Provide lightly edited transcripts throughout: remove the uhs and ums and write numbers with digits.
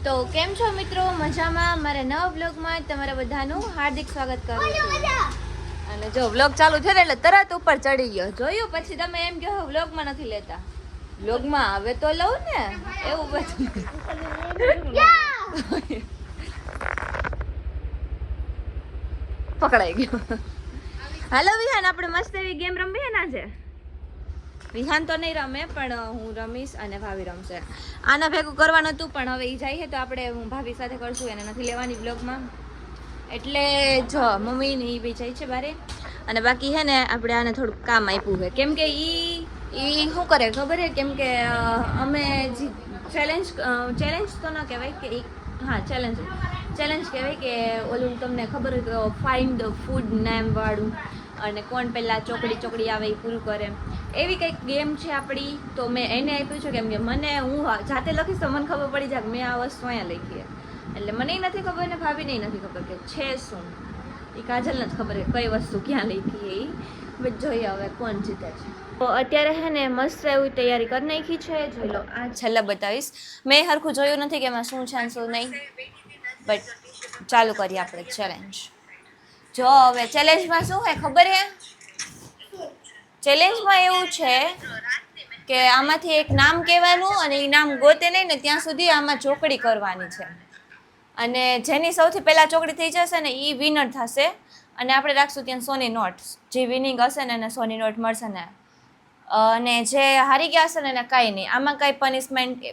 તો કેમ છો મિત્રો? મજામાં? મારા નવા વ્લોગમાં તમારા બધાનું હાર્દિક સ્વાગત કરું છું. અને જો વ્લોગ ચાલુ થયો એટલે તરત ઉપર ચડી ગયો. જોયું પછી તમે એમ કહો વ્લોગમાં નથી લેતા. વ્લોગમાં આવે તો લઉં ને એવું બધું. પકડાઈ ગયો. હાલો વિહાન, આપણે મસ્ત એવી ગેમ રમીએ ને આજે. વિહાન તો નહીં રમે પણ હું રમીશ અને ભાભી રમશે. આના ભેગું કરવાનું હતું પણ હવે એ જાય છે તો આપણે હું ભાભી સાથે કરશું. એને નથી લેવાની બ્લોગમાં એટલે જો મમ્મી ને એ બી જાય છે બારે. અને બાકી છે ને આપણે આને થોડુંક કામ આપ્યું છે કેમ કે ઈ શું કરે ખબર છે? કેમ કે અમે ચેલેન્જ તો ન કહેવાય કે હા ચેલેન્જ કહેવાય કે ઓલું તમને ખબર હોય તો ફાઇન્ડ ધ ફૂડ નેમ વાળું અને કોણ પહેલાં ચોકડી આવે એ પૂરું કરે એવી કંઈક ગેમ છે આપણી. તો મેં એને આપ્યું છે કેમ કે મને હું જાતે લખીશ તો મને ખબર પડી જાય મેં આ વસ્તુ અહીંયા લખી એટલે મને નથી ખબર ને ભાભીને નથી ખબર કે છે શું. એ કાજલને જ ખબર કે કઈ વસ્તુ ક્યાં લખી એ બસ જોઈએ હવે કોણ જીતે છે. તો અત્યારે હે ને મસ્ત એવી તૈયારી કરી નાખી છે. જોઈ લો આ છેલ્લે બતાવીશ. મેં હરખું જોયું નથી કે એમાં શું છે ને શું નહીં બટ ચાલુ કરીએ આપણે ચેલેન્જ. જો હવે ચેલેન્જમાં શું છે ખબર હે? ચેલેન્જમાં એવું છે કે આમાંથી એક નામ કહેવાનું અને એ નામ ગોતે નહીં ને ત્યાં સુધી આમાં ચોકડી કરવાની છે. અને જેની સૌથી પહેલાં ચોકડી થઈ જશે ને એ વિનર થશે. અને આપણે રાખશું ત્યાં સોની નોટ. જે વિનિંગ હશે ને એને સોની નોટ મળશે ને. અને જે હારી ગયા હશે ને એને કાંઈ નહીં. આમાં કાંઈ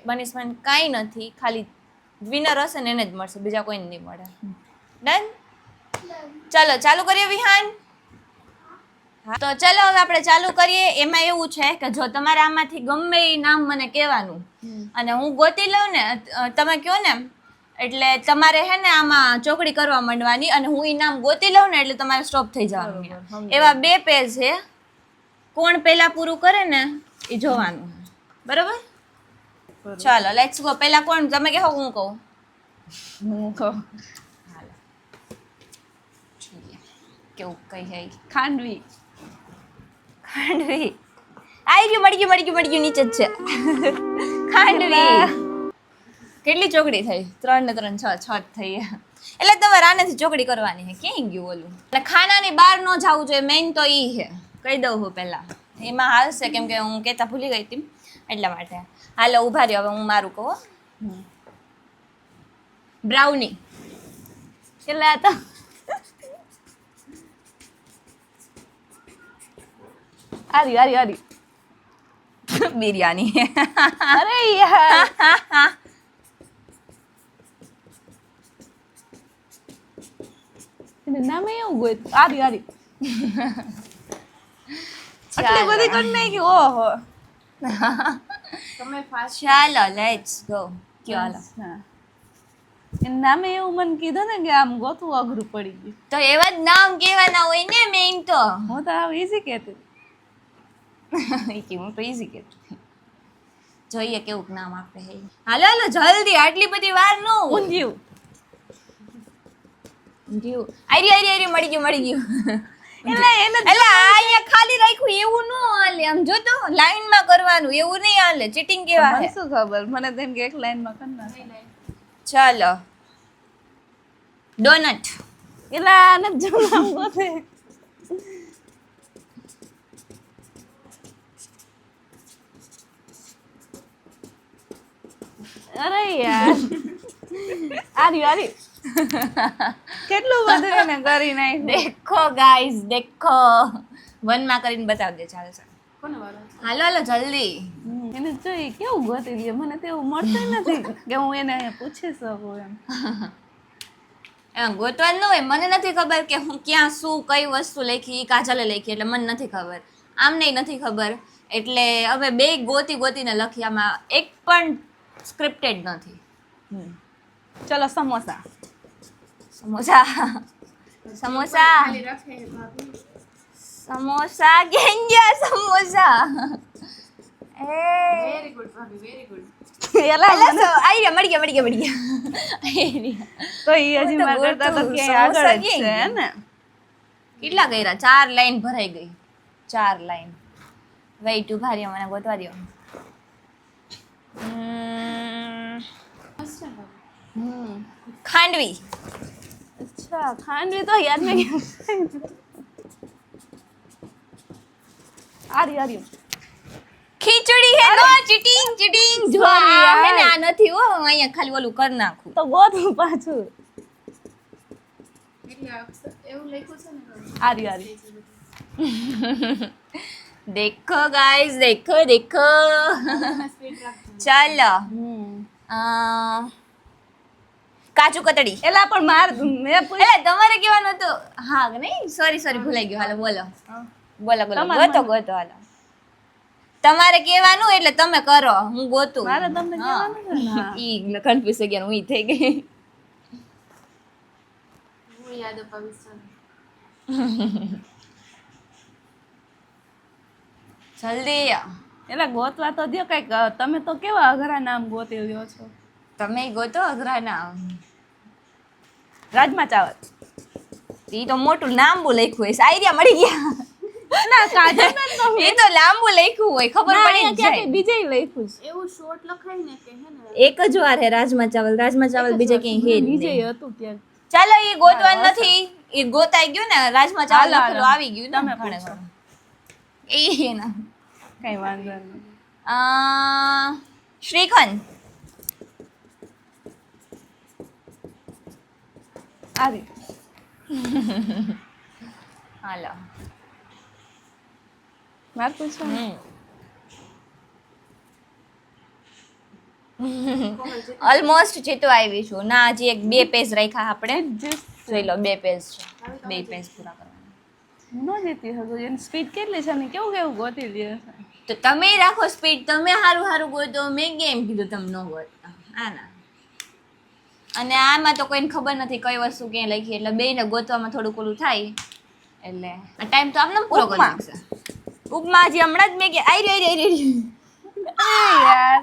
પનિશમેન્ટ કાંઈ નથી. ખાલી વિનર હશે ને એને જ મળશે, બીજા કોઈને નહીં મળે. ડન? ચાલો ચાલુ કરીએ વિહાન. તો ચાલો હવે આપણે ચાલુ કરીએ. એમાં એવું છે કે જો તમારે આમાંથી ગમે એ નામ મને કહેવાનું અને હું ગોતી લઉં ને તમે કહો ને એટલે તમારે હે ને આમાં ચોકડી કરવા માંડવાની અને હું એ નામ ગોતી લઉં ને એટલે તમારે સ્ટોપ થઈ જવાનું. એવા 2 પેજ છે. કોણ પહેલા પૂરું કરે ને એ જોવાનું. બરોબર? ચાલો લેટ્સ ગો. પહેલા કોણ? તમે કહો હું કહું? હું કહું કેવું કઈ હે? ખાંડવી. ખાંડવી. આવી ગયું, મળી ગયું નીચે જ છે. ખાંડવી. કેટલી ચોકડી થઈ? 3 ને 3 6 જ થઈ. એટલે તમારે આનેથી ચોકડી કરવાની છે. ક્યાંય ગયું ઓલું? એટલે ખાનાની બહાર ન જવું જોઈએ. મેઇન તો ઈ છે. કહી દઉં હું પહેલા. એમાં હાલશે કેમ કે હું કહેતા ભૂલી ગઈ હતી એટલા માટે. હાલો ઊભા રહ્યો હવે હું મારું કહું. બ્રાઉની. કેટલા હતા? આરી બિરયાની. અરે યાર એને નામે એવું ગોત. આરી આટલી બધી કરી નાખી. ઓહો તમે ફાસ્ટ. ચાલો લેટ્સ ગો. કયો હાલો. એનું નામે એવું મને કીધું ને કે આમ ગોતવું અઘરું પડી ગયું. તો એવા જ નામ કહેવાના હોય ને મેઇન તો. હું તો આવ ઈઝી કહેતી. હું તો ઈઝી કહેતી. જોઈએ કેવું નામ આપે હે. હાલો જલ્દી, આટલી બધી વાર ન. ઊંધિયું. આરી મળી ગયું. એટલે અહીંયા ખાલી રાખ્યું એવું ન હાલે. આમ જો તો લાઈનમાં કરવાનું એવું નહીં હાલે. ચીટિંગ કેવા મને હે? શું ખબર? મને તેમ કે એક લાઈનમાં કર નાખ. ચાલો ડોનટ. એલા આને જો નામ ગોતે. અરે યાર આરી કેટલું બધું એને કરી નાખ્યું. દેખો ગાઈસ દેખો. 1 માં કરીને બતાવી દે. ચાલશે. હાલો જલ્દી. એને જોઈ કેવું ગોતી લે. મને તો એવું મળતું નથી કે હું એને પૂછી શકું એમ. એમ ગોતવાનું ન હોય. મને નથી ખબર કે હું ક્યાં શું કઈ વસ્તુ લખી. કાજલે લખી એટલે મને નથી ખબર. આમને નથી ખબર એટલે હવે 2 ગોતીને લખી. આમાં એક પણ સ્ક્રિપ્ટેડ નથી. ચલો સમોસા. સમોસા કેમ ગયા સમોસા? વેરી ગુડ ભાભી, વેરી ગુડ. મળી ગયા. તો ઈ હજી મારા કરતા તો ક્યાંય આગળ જ છે ને. કેટલા કર્યા? 4 લાઈન ભરાઈ ગઈ. 4 લાઈન. વેઇટ ઉભા રહ્યો, મને ગોતવા દો. ખાંડવી. અચ્છા ખાંડવી તો યાદ નહીં. આર્યું ખીચડી હે નો ચીટિંગ જો Sorry આ યાર. હે ને આ નથી હો અહીંયા ખાલી ઓલું કરી નાખું. તો ગોતું પાછું. આર્યું देखो गाइस देखो ચાલો કાજુ કતરી. એલા પણ માર મેં પૂછ્યું. એટલે તમારે કહેવાનું હતું હા નહીં સોરી ભૂલાઈ ગયું. હાલો બોલો તમારે ગોતો હાલો. તમારે કહેવાનું એટલે તમે કરો હું ગોતું. મારે તમને કહેવાનું છે ને. હા. ઈ કન્ફ્યુઝ થઈ ગયા હું ઈ થઈ ગઈ. જલ્દી એલા ગોતવા તો દો કઈક. તમે તો કેવા અઘરા નામ ગોતી લ્યો છો. તમે ગોતો અઘરા નામ. રાજમા ચાવલ. ઈ તો મોટું લાંબુ લખ્યું હોય આઈડિયા મળી ગયા. ના કાજલ ના તો એ તો લાંબુ લખ્યું હોય ખબર પડી જ જાય. બીજે લખ્યું છે. એવું શોર્ટ લખાય ને કે હે ને એક જ વાર હે રાજમા ચાવલ બીજે ક્યાંય હે જ બીજે નહીં. હતું ક્યાંક. ચાલો ઈ ગોતવાનું નથી ઈ ગોતાઈ ગયું ને રાજમા ચાવલ હાલો, લખેલું હાલો. આવી ગયું ને તમે ઘણે પૂછો. ઘણું. એ ના કઈ વાંધો નહીં. શ્રીખંડ. આવી હાલો માર પૂછો. ઓલમોસ્ટ જીતો આવી છું ના હજી એક બે પેજ રાખ્યા આપણે જોઈ લો 2 પેજ છે 2 પેજ પૂરા કરવાના. નો જીતી હતું એની સ્પીડ કેટલી છે ને કેવું ગોતી લે છે. તો તમે રાખો સ્પીડ તમે હારું ગોતો મેં કેમ કીધું તમે ન ગોતતા આના. અને આમાં તો કોઈને ખબર નથી કઈ વસ્તુ ક્યાં લખી એટલે બેયને ગોતવામાં થોડુંક ઓલું થાય એટલે ટાઈમ તો આમને પૂરો કરી ઉપમા. નાખશે. ઉપમા હજી હમણાં જ મેં કે આઈ રહી યાર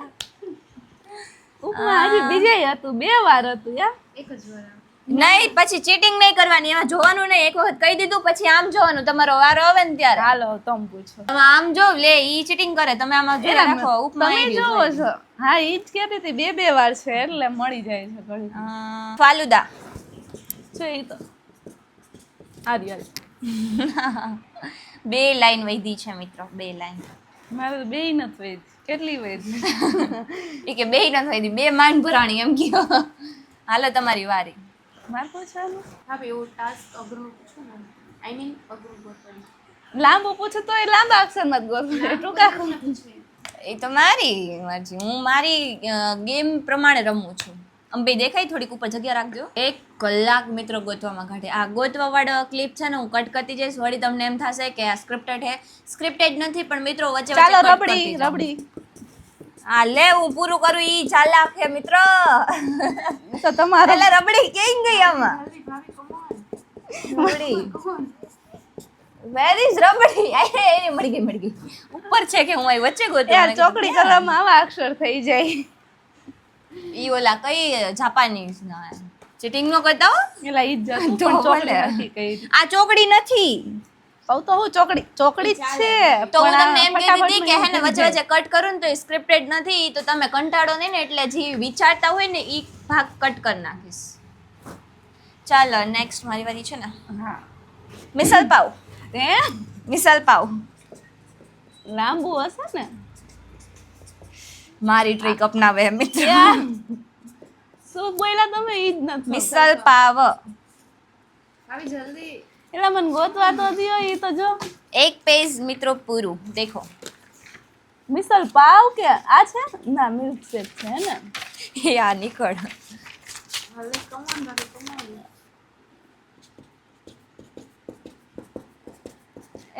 ઉપમા હજી બીજે હતું 2 વાર હતું યાર. એક જ વાર નહીં પછી ચીટિંગ નહીં કરવાની એમાં જોવાનું નહીં એક વખત કહી દીધું પછી આમ જોવાનું તમારો વારો આવે ને ત્યારે હાલો તમે પૂછો. તમે આમ જો લે ઈ ચીટિંગ કરે તમે આમાં જોઈ રાખો ઉપમા તમે આવી જોવો ગયું. છો. હા ઈ જ કહેતી હતી 2 વાર છે એટલે મળી જાય છે ઘડી. ફાલુદા. છે ઈ તો હારી 2 લાઈન વધી છે મિત્રો 2 લાઈન. મારે તો 2 નથી વેચ. કેટલી વેચ? એ કે 2 નથી વધી 2 માંડ ભરાણી એમ કયો. હાલો તમારી વારી. મારે પૂછવાનું હા ભાઈ એવું ટાસ્ક અઘરું પૂછો ને આઈ મીન અઘરું ગોતવાનું લાંબુ પૂછે તો એ લાંબા અક્ષરમાં જ ગોતું ટૂંકા. એ તો મારી મરજી હું મારી ગેમ પ્રમાણે રમું છું. અંબે દેખાય થોડીક ઉપર જગ્યા રાખજો. 1 કલાક મિત્રો ગોતવામાં કાઢે. આ ગોતવા વાળો ક્લિપ છે ને હું કટ કરતી જઈશ વળી તમને એમ થશે કે આ સ્ક્રિપ્ટેડ છે. સ્ક્રિપ્ટેડ નથી પણ મિત્રો વચ્ચે ચાલો cut રબડી કરતી જાઉં. રબડી હા લે હું પૂરું કરું ઈ ચાલાક છે મિત્રો. તો તમારે એટલે રબડી કેમ ગઈ આમાં રબડી વેર ઇઝ રબડી એ મળી ગઈ ઉપર છે કે હું અહીં વચ્ચે ગોતું યાર ચોકડી કરવામાં આવા અક્ષર થઈ જાય. ઈ ઓલા કઈ જાપાનીઝ ના ચીટિંગ નો કરતા હો. એલા ઈ જ જતું તો પણ ચોકડી ભલે. નથી કઈ. આ ચોકડી નથી કહું તો હું ચોકડી જ છે. તો હું પણ તમને એમ કહેતી હતી કે હે ને ફટાફટ વચ્ચે કટ કરું ને તો સ્ક્રિપ્ટેડ નથી તો તમે કંટાળો નહીં ને એટલે જે વિચારતા હોય ને ઈ ભાગ કટ કરી નાખીશ. ચાલો નેક્સ્ટ મારી વારી છે ને હા મિસલ પાવ. હે મિસલ પાવ લાંબુ હશે ને મારી ટ્રીક અપનાવે મિત્ર. યાર શું બોલ્યા તમે ઈ જ નથી. મિસલ પાવ આવી જલ્દી એલા મને ગોતવા તો દિયો ઈ તો જો. 1 પેજ મિત્રો પૂરું દેખો. મિસલ પાવ કે આ છે ના મિલ્ક શેક છે હે ને. એ આ નીકળ હવે કમાન ભાભી કમાન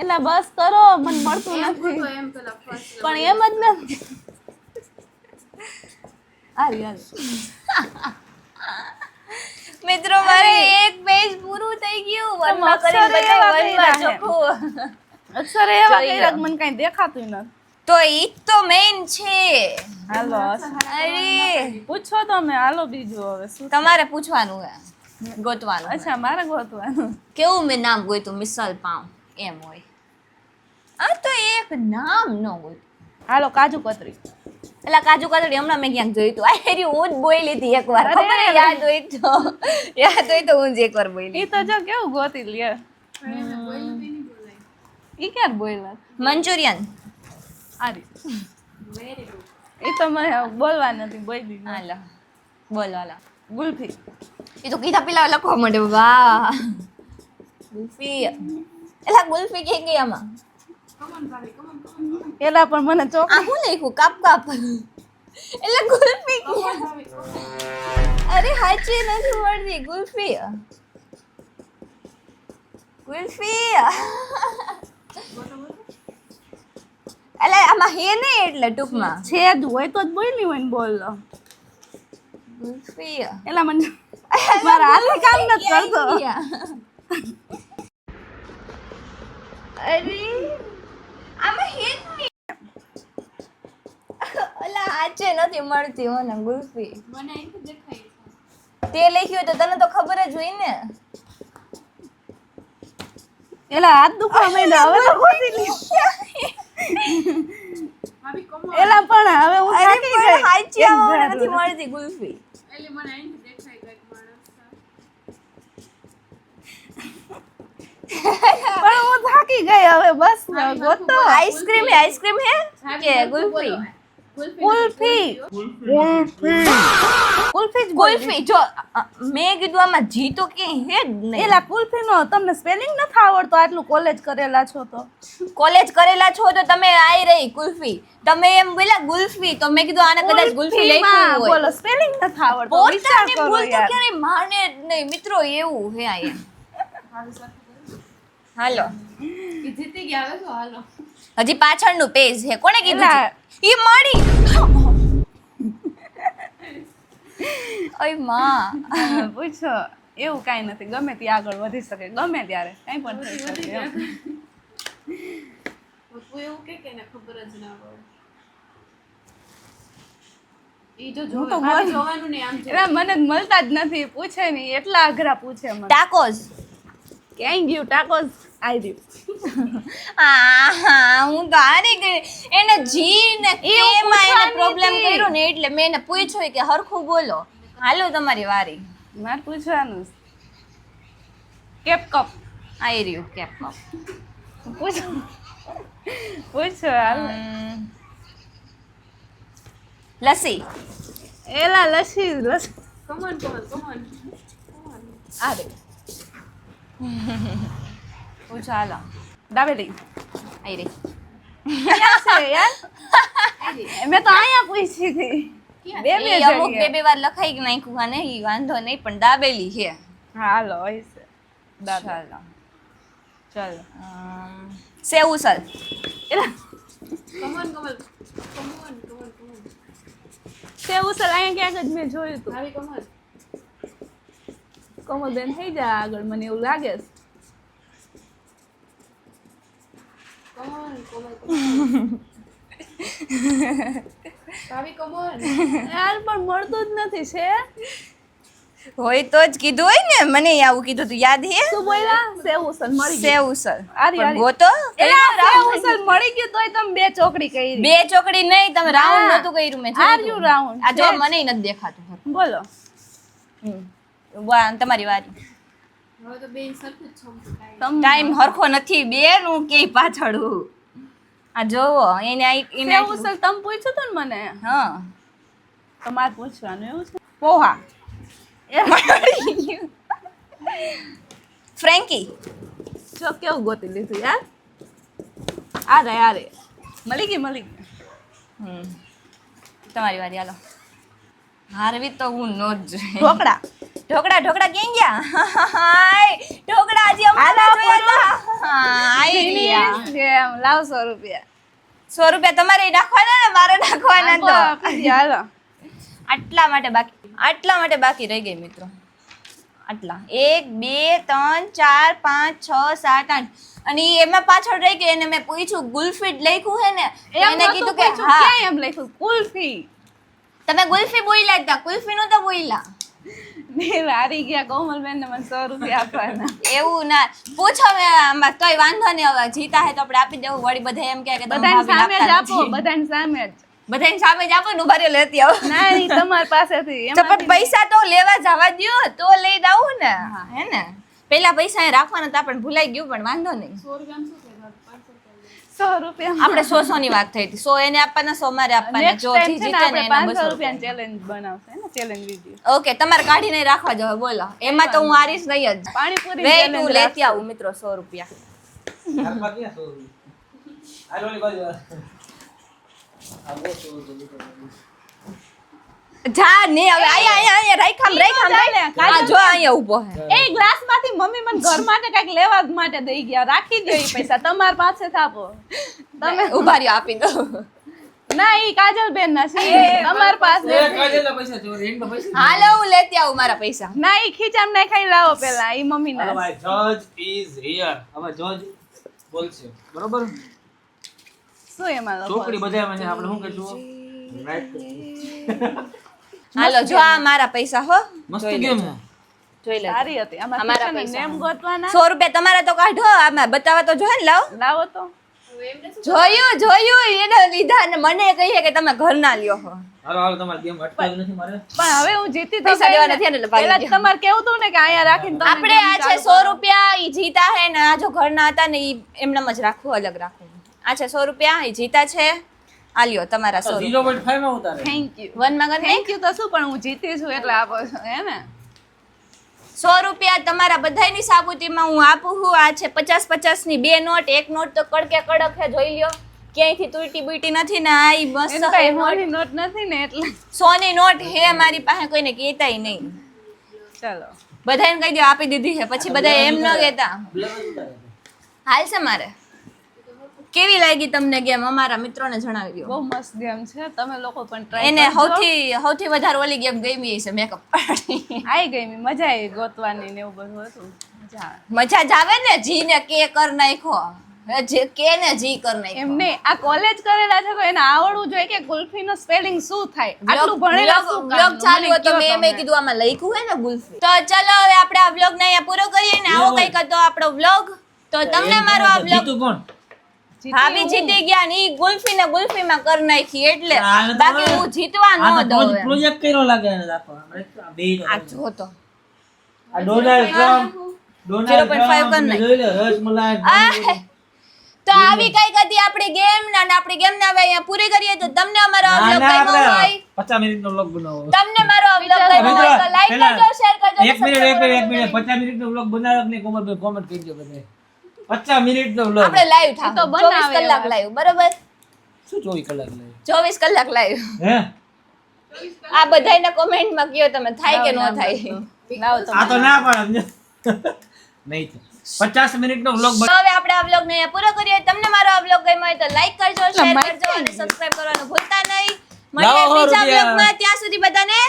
એલા બસ કરો મને મળતું એમ નથી ગોતો એમ પેલા ફર્સ્ટ પણ એમ જ નથી. હારી હારી મિત્રો મારે 1 પેજ પૂરું થઈ ગયું. વનમાં કરીને અક્ષર બતાવો, એવા વનમાં કર્યા છે. ચોખ્ખું. અક્ષર એવા જોઈ કર્યા લો. કે મને કઈ દેખાતું નથી. તો ઈ જ તો મેઇન છે. હાલો અરે પૂછો તમે હાલો બીજું હવે શું. તમારે પૂછવાનું હે ગોતવાનું હે. અચ્છા મારે ગોતવાનું. કેવું મેં નામ ગોતું મિસલ પાવ એમ હોય. આ તો એક નામ ન ગોતું. હાલો કાજુ કતરી. પેલા કાજુ કતરી હમણાં મેં ક્યાંક જોયું હતું. આ હેરી હું જ બોલી હતી એકવાર. ખબર હે? યાદ હોય તો હું જ એકવાર બોલી. ઈ તો જો કેવું ગોતી લે. ઈ ક્યારે બોલ્યા? મંચુરિયન. આરી. ઈ તો મને બોલવા નથી બોલી. હાલો બોલો હાલો. ગુલ્ફી. એ તો કીધા પેલા લખવા માંડે. વાહ ગુલ્ફી. એલા ગુલ્ફી કે ગઈ આમાં. એલા પણ મને ચોક આ હું લખ્યું કાપ કાપ. એટલે ગુલ્ફી કે. અરે હાચી નથી મળતી ગુલ્ફી. ગુલ્ફી. એટલે આમાં હે નહીં એટલે ટૂંકમાં છેદ હોય તો જ બોલી હોય ને બોલો. ગુલ્ફી. એલા મને મારા હાથે કામ નથી કરતો. અરે આમાં હે જ નહીં. અલા હાચે નથી મળતી મને ગુલ્ફી. મને અહીંથી દેખાય છે. તે લખ્યું તો તને તો ખબર જ હોય ને. એલા હાથ દુખવા માંડ્યા હવે તો ગોતી લે. ભાભી કમો એલા પણ હવે હું અરે થાકી પણ ગઈ. હાચી એક આમાં ધારું. નથી મળતી ગુલ્ફી. એટલે મને અહીંથી દેખાય ગઈ માણસ. પણ હું થાકી ગઈ હવે બસ ગોતો. આઈસ્ક્રીમ હે કે ગુલ્ફી. કુલ્ફી. કુલ્ફી જ બોલી. ગુલ્ફી જો મેં કીધું આમાં જી તો કે હે જ નહીં. એલા કુલ્ફી નો તમને સ્પેલિંગ નથી આવડતો આટલું કોલેજ કરેલા છો તો. કોલેજ કરેલા છો તો તમે આઈ રહી ગુલ્ફી. તમે એમ બોલ્યા ગુલ્ફી તો મેં કીધું આને કદાચ ગુલ્ફી લખ્યું કુલ્ફીમાં હોય. બોલો સ્પેલિંગ નથી આવડતો વિચાર પોતાની કરો ભૂલ તો યાર. ક્યારેય માને જ નહીં મિત્રો એવું હે આ એમ. હાલો કે જીતી ગયા હવે તો હાલો. હજી પાછળનું પેજ છે કોણે કીધું એલા. ઈ મળી. ઓય માં પૂછો એવું કાંઈ નથી ગમે તે આગળ વધી શકે ગમે ત્યારે કાંઈ પણ થઈ શકે એમ. તું એવું કે ને ખબર જ ના હોય. ઈ જો હું તો ભાભી બોલ- જોવાનું ને આમ જો. એલા મને જ મળતા જ નથી પૂછે નહીં એટલા અઘરા પૂછે મને. ટાકોસ. ક્યાંય ગયું ટાકોસ આવી હા હું તો હારી ગઈ. એને જી ને કે એવું માં એને પૂછવાની પ્રોબ્લેમ હતી. કર્યો ને એટલે મેં એને પૂછ્યું કે હરખું બોલો. હાલો તમારી વારી. મારે પૂછવાનું કેપ કપ આઈ રહ્યું કેપ કપ. પૂછો પૂછો હાલ. લસ્સી. એલા લસી લસી કમન આ રે પૂછો હાલો. દાબેલી આઈ રહી. ક્યાં છે યાર મેં તો અહીંયા પૂછી હતી બે બે ઈ અમુક જગ્યાએ. બે વાર લખાઈ નાખ્યું અને ઈ વાંધો નહીં પણ દાબેલી છે. હાલો હોય છે દાબેલી. ચાલો સેવ ઉસલ. એલા કમન તે ઉસલ અહીંયા ક્યાંક જ મેં જોયું હતું ભાભી કમન કોમલબેન થઈ જાય આગળ મને એવું લાગે છે. ભાભી કમન યાર પણ મળતું જ નથી છે હોય તો જ કીધું હોય ને મને આવું કીધું તું યાદ હે શું બોલ્યા સેવ ઉસલ મળી ગયું. સેવ ઉસલ. આરી, પણ આરી. ગોતો એલા સેવ ઉસલ મળી ગયું તોય તમે બે ચોકડી કરી બે ચોકડી નહીં તમે રાઉન્ડ હા. નતું કર્યું મેં Are જોયું you તું. round? આ જો Yes. મને નથી દેખાતું. બોલો વાહ તમારી વારી. હવે તો બે સરખું જ છમતું થાય. તમે ટાઈમ હરખો નથી બે નું કે પાછળ આ જોવો એને એને સેવ ઉસલ તમે પૂછ્યું હતું ને મને હા તમારે પૂછવાનું એવું છે પોહા ફ્રેન્કી. જો કેવું ગોતી લીધું યાર આ રે મળી ગઈ તમારી વારી હાલો. હારવી તો હું નો જ જોઈએ. ઢોકળા ઢોકળા ક્યાં ગયા? હાય ઢોકળા હજી હમણાં જોયા હતા. હા આઈ રહ્યા. ગેમ લાવ 100 રૂપિયા 100 રૂપિયા તમારે નાખવાના ને મારે નાખવાના તો હાલો આટલા માટે બાકી રહી ગઈ મિત્રો. આટલા 1 2 3 4 5 6 7 8 અને ઈ એમાં પાછળ રહી ગઈ અને મેં પૂછ્યું ગુલ્ફી જ લખ્યું હે ને તો એને કીધું કે હા ક્યાં એમ લખ્યું કુલ્ફી તમે ગુલ્ફી બોલ્યા હતા કુલ્ફી નું તો બોલ્યા. મેં હારી ગયા કોમલબેન ને મને 100 રૂપિયા આપવાના એવું ના પૂછો મેં આમાં તોય વાંધો નહીં હવે જીતા હે તો આપણે આપી દેવું વળી બધા એમ કહે કે તમે બધાની ભાભી સામે જ નાખતા આપો નથી. બધાની સામે જ બધાની સામે જ આપો ને ઉભા રહ્યો લેતી આવો ના ઈ તમારી પાસેથી તો પણ પૈસા તો લેવા જવા દ્યો તો લઈ દઉં ને હે ને પેલા પૈસા અહીં રાખવાના તો આપણને ભૂલાઈ ગયું પણ વાંધો નહીં 100 રૂપિયા આપણે 100 ની વાત થઈ હતી 100 એને આપવાના 100 મારે આપવાના જો જી જીતે ને એના 500 200 રૂપિયાની ચેલેન્જ બનાવશે ને ચેલેન્જ વિડિયો ઓકે તમારે કાઢી નહીં રાખવા જવા બોલો એમાં તો હું હારીશ નહીં જ પાણીપુરી વેઇટ challenge હું લેતી આવું મિત્રો 100 રૂપિયા હાથમાં ક્યાં સોરું? હાલો ઓલી બાજુ આ બહુ સોરું છે. જા ને હવે આયા રાખામ આ જો અહીંયા ઊભો હે એ ગ્લાસ માંથી મમ્મી મને ઘર માટે કઈક લેવા માટે દઈ ગયા રાખી દો ઈ પૈસા તમારી પાસે આપો તમે ઉભા રહ્યો આપી દો ના ઈ કાજલ બેન ના છે તમારી પાસે એ કાજેલા પૈસા ચોરી એન્ડ પૈસા હાલો હું લેતી આવું મારા પૈસા ના ઈ ખીચામ ના ખાઈ લાવો પેલા ઈ મમ્મી હાલો ના ભાઈ જજ ઇઝ હિયર હવે જજ બોલશે બરોબર શું એમાં લખો ચોકડી બધામાં છે આપણે શું કહીશું રાઈટ હાલો જો આ મારા પૈસા હો મસ્ત ગેમ છે જોઈ લે સારી હતી આમાં અમારા અમારા પૈસા. નેમ ગોતવાના 100 રૂપિયા તમારા તો કાઢો આમાં બતાવવા તો જોઈએ ને લાવ લાવો તો જોયું એને લીધા ને મને કહીએ કે તમે ઘર ના લ્યો હો હાલો હાલો તમારી ગેમ અટકાવી નથી મારે પણ હવે હું જીતી તો પૈસા ગઈ દેવા ને. નથી એટલે ભાગી પહેલા ગયા. તમારે કેવું હતું ને કે અહીંયા રાખીને તમે આપણે game આ છે ચાલુ 100 રૂપિયા ઈ જીતા હે ને આ જો ઘર ના હતા ને ઈ એમનામ જ રાખવું અલગ રાખવું આ છે 100 રૂપિયા ઈ જીતા છે આ લ્યો તમારા 100 રૂપિયા 0.5 માં ઉતારે થેન્ક યુ વન માં કરી થેન્ક યુ તો શું પણ હું જીતી છું એટલે આપો છો હે ને 100 રૂપિયા તમારા બધાયની સાબુતીમાં હું આપું છું આ છે 50 ની બે નોટ એક નોટ તો કડકે કડક હે જોઈ લ્યો ક્યાંયથી તૂટી બુટી નથી ને આ ઈ મસ્ત એનું કઈ મોની નોટ નથી ને એટલે 100 ની નોટ હે મારી પાસે કોઈને કહેતાય નહીં ચાલો બધાને કહી દો આપી દીધી છે પછી બધા એમ ન કહેતા હાલશે મારે કેવી લાગી તમને ગેમ અમારા મિત્રોને જણાવી દો બહુ મસ્ત ગેમ છે તમે લોકો પણ ટ્રાય એને સૌથી વધારે ઓલી ગેમ ગમી છે મેકઅપ પાર્ટી આવી ગઈ મી મજા આવી ગોતવાની ને એવું બધું હતું મજા આવે. મજા જ આવે ને જી ને કે કર નાખો જે કે ને જી કર નાખો એમ નહીં આ કોલેજ કરેલા છે તો એને આવડવું જોઈએ કે ગુલ્ફીનો સ્પેલિંગ શું થાય આટલું ભણેલા શું બ્લોગ કામનું? ચાલુ મને હતો કયો મેં તમે. કીધું આમાં લખ્યું હે ને ગુલ્ફી તો ચલો હવે આપણે આ બ્લોગ ને અહીંયા પૂરો કરીએ ને આવો કઈક હતો આપણો બ્લોગ તો તમને મારો આ બ્લોગ જીતું કોણ જીતી ભાભી હું. જીતી ગયા ને ઈ ગુલ્ફી ને ગુલ્ફીમાં કર નાખી એટલે આ તો બાકી હું જીતવા ન દઉં એમ. પ્રોજેક્ટ કર્યો લાગે એને રાખો આપણે આ બે આ જો તો આ ડોનાલ્ડ ટ્રમ્પ 0.5 કર નાખ. જોઈ લે રસમલાઈ આહ! તો આવી કઈક હતી આપણી ગેમ અને આપણી ગેમ ને હવે અહીંયા પૂરી કરીએ તો તમને અમારો આ બ્લોગ ગમ્યો હોય 50 મિનિટનો વ્લોગ બનાવો તમને મારો આ બ્લોગ ગમ્યો હોય તો લાઈક કરજો શેર કરજો અને એક મિનિટ subscribe એક મિનિટ કરજો. 50 મિનિટનો વ્લોગ બનાવો કે નહીં કોમેન્ટ કરજો બધે 50 મિનિટનો વ્લોગ આપણે લાઈવ થાવ તો 24 બનાવે કલાક એવા. લાઈવ બરોબર શું 24 કલાક લાગે 24 કલાક લાઈવ હે આ બધાયના કોમેન્ટમાં કયો તમે થાય કે ન થાય લાવો તો આ તો ના પાડે નહીં થાય 50 મિનિટનો વ્લોગ તો હવે આપણે આ બ્લોગ ને અહીંયા પૂરો કરીએ તમને મારો આ બ્લોગ ગમ્યો હોય તો લાઈક કરજો શેર કરજો અને સબસ્ક્રાઇબ કરવાનું ભૂલતા નહીં મળીએ લાવો બીજા રૂપિયા. બ્લોગમાં ત્યાં સુધી બધાને